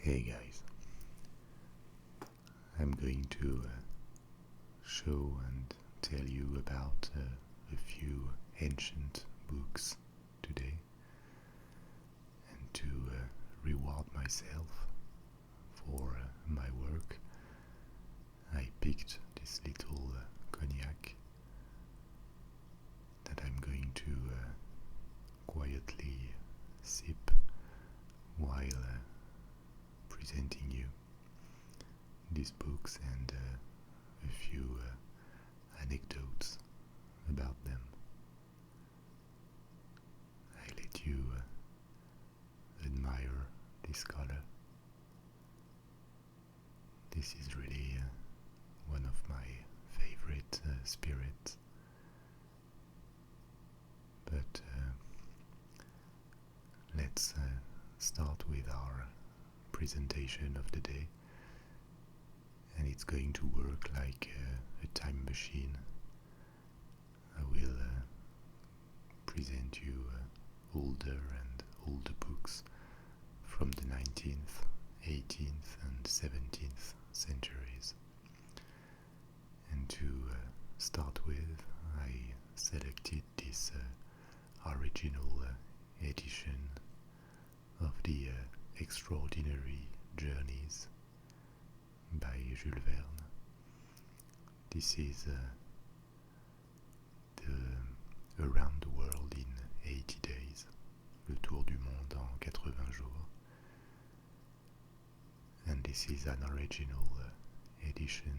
Hey guys, I'm going to show and tell you about a few ancient books today, and to reward myself for my work. I picked this little cognac that I'm going to quietly sip while presenting you these books and a few anecdotes about them. I let you admire this color. This is really one of my favorite spirits. But let's start with our presentation of the day, and it's going to work like a time machine. I will present you older and older books from the 19th, 18th and 17th centuries. And to start with, I selected this original edition of the Extraordinary Journeys by Jules Verne. This is the Around the World in 80 Days, le tour du monde en 80 jours. And this is an original edition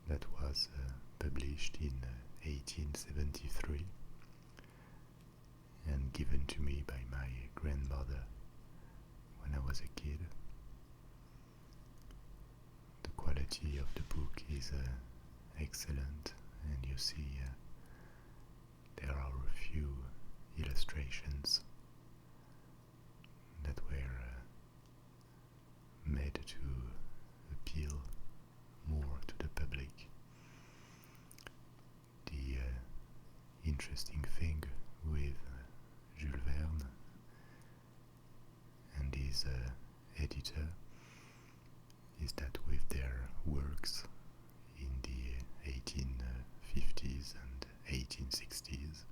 that was published in 1873 and given to me by my grandmother when I was a kid. The quality of the book is excellent, and you see there are a few illustrations that were made to appeal more to the public. The interesting thing with Jules Verne and his editor is that with their works in the 1850s and 1860s,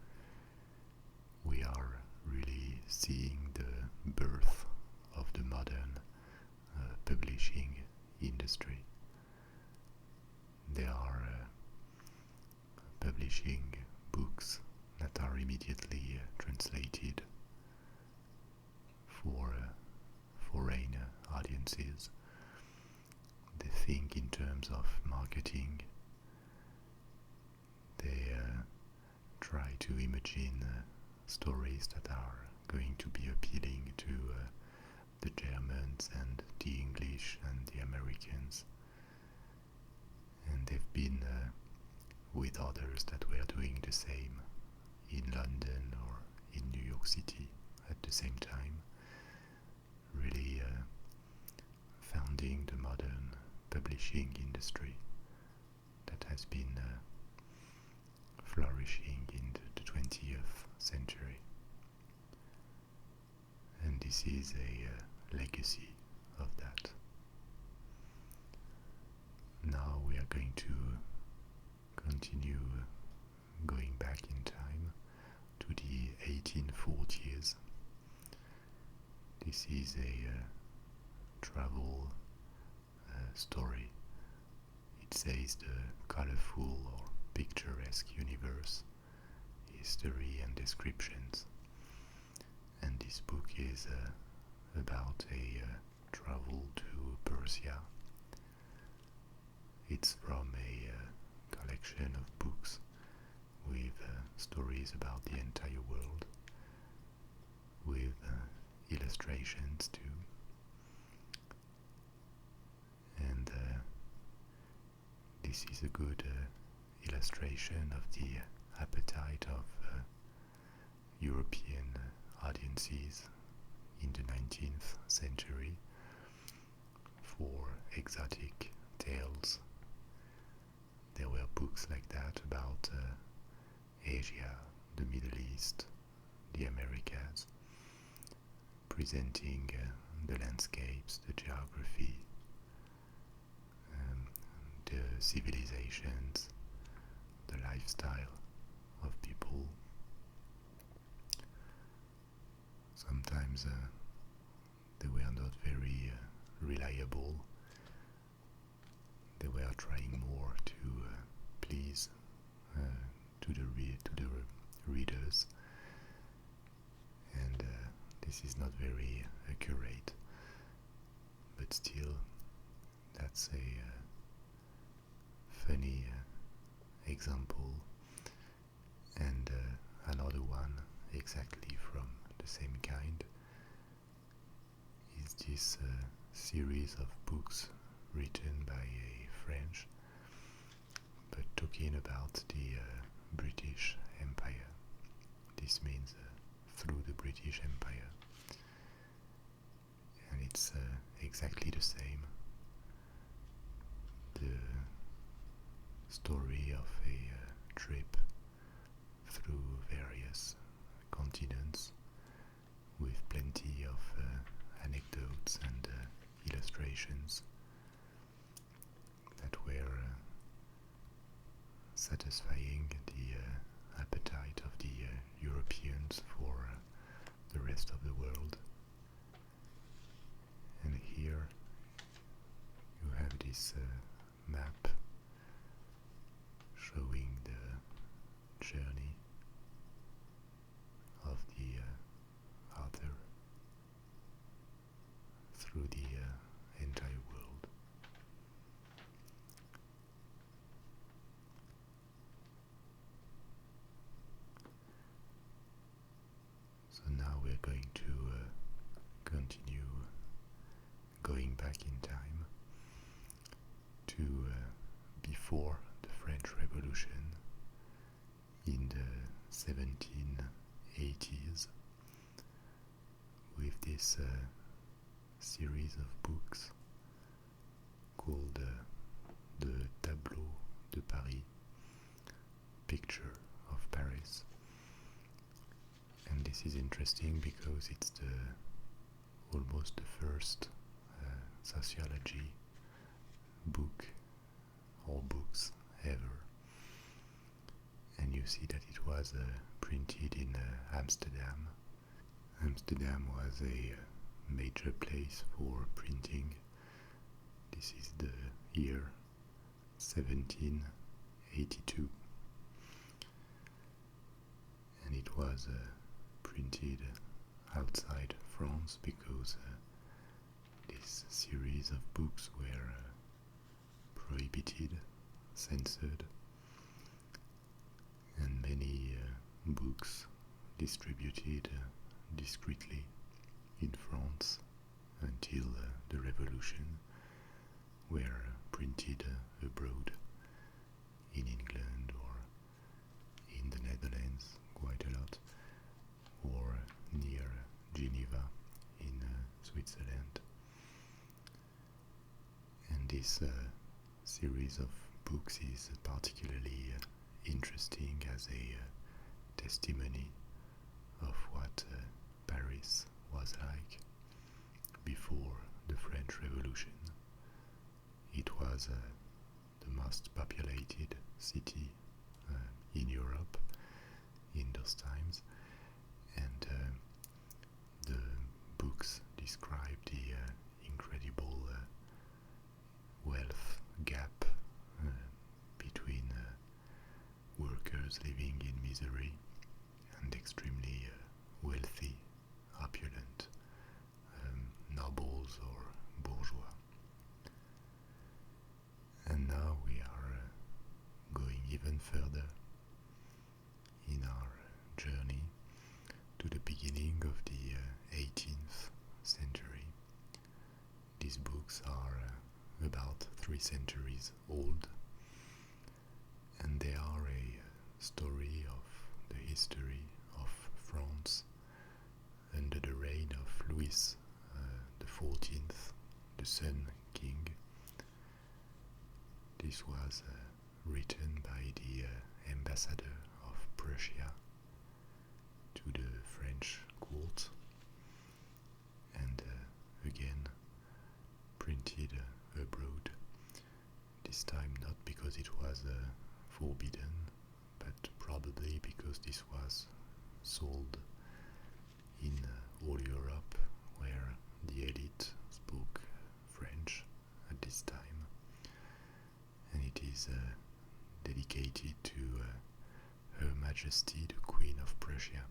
we are really seeing the birth of the modern publishing industry. They are publishing books that are immediately translated for foreign audiences. They think in terms of marketing. They try to imagine stories that are going to be appealing to the Germans and the English and the Americans. And they've been with others that were doing the same in London or in New York City at the same time, really founding the modern publishing industry that has been flourishing in the 20th century. And this is a legacy of that. Now we are going to continue going back in time to the 1840s. This is a travel story. It says the colorful or picturesque universe, history and descriptions. And this book is about a travel to Persia. It's from a collection of books with stories about the entire world, with illustrations too. And this is a good illustration of the appetite of European audiences in the 19th century for exotic tales. There were books like that about Asia, the Middle East, the Americas, presenting the landscapes, the geography, the civilizations, the lifestyle of people. Sometimes they were not very reliable. They were trying more to please to the readers, and this is not very accurate. But still, that's a funny example, and another one exactly from the same kind is this series of books written by a French, but talking about the British Empire. This means through the British Empire, and it's exactly the same. The story of a trip through various continents with plenty of anecdotes and illustrations that were satisfying the appetite of the Europeans for the rest of the world. And here you have this map showing the journey of the author through the entire world. So now we're going to continue going back in time to before the French Revolution in the 1780s with this series of books called the Tableau de Paris, Picture of Paris. And this is interesting because it's almost the first sociology book or books ever. And you see that it was printed in Amsterdam. Amsterdam was a major place for printing. This is the year 1782, and it was printed outside France because this series of books were prohibited, censored, and many books distributed discreetly in France until the Revolution were printed abroad, in England or in the Netherlands quite a lot, or near Geneva in Switzerland. And this series of books is particularly interesting as a testimony of what Paris was like before the French Revolution. It was the most populated city in Europe in those times, and the books describe the incredible wealth gap between workers living in misery and extremely wealthy, opulent nobles or bourgeois. And now we are going even further in our journey to the beginning of the 18th century. These books are about 3 centuries old, and they are a story of the history of France under the reign of Louis the 14th, the Sun King. This was written by the ambassador of Persia to the French court, and again this time not because it was forbidden, but probably because this was sold in all Europe where the elite spoke French at this time, and it is dedicated to Her Majesty the Queen of Prussia.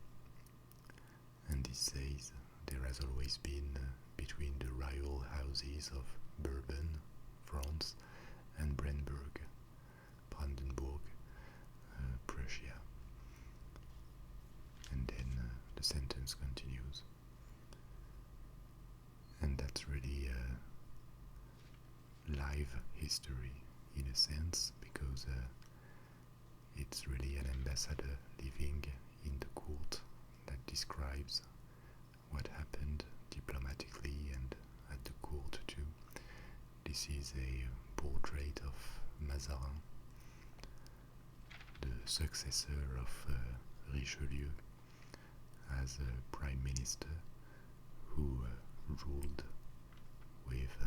And this says there has always been between the royal houses of Bourbon, France, and Brandenburg, Prussia. And then the sentence continues. And that's really live history in a sense, because it's really an ambassador living in the court that describes what happened diplomatically and at the court too. This is a portrait of Mazarin, the successor of Richelieu as a prime minister who ruled with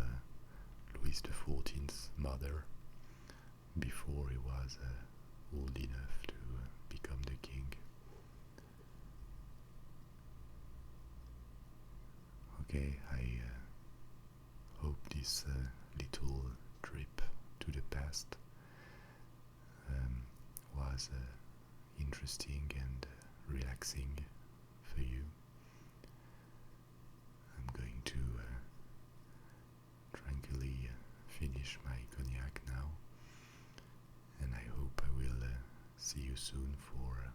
Louis XIV's mother before he was old enough to become the king. Okay, I hope this little trip to the past was interesting and relaxing for you. I'm going to tranquilly finish my cognac now, and I hope I will see you soon for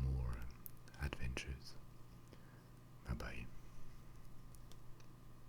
more adventures.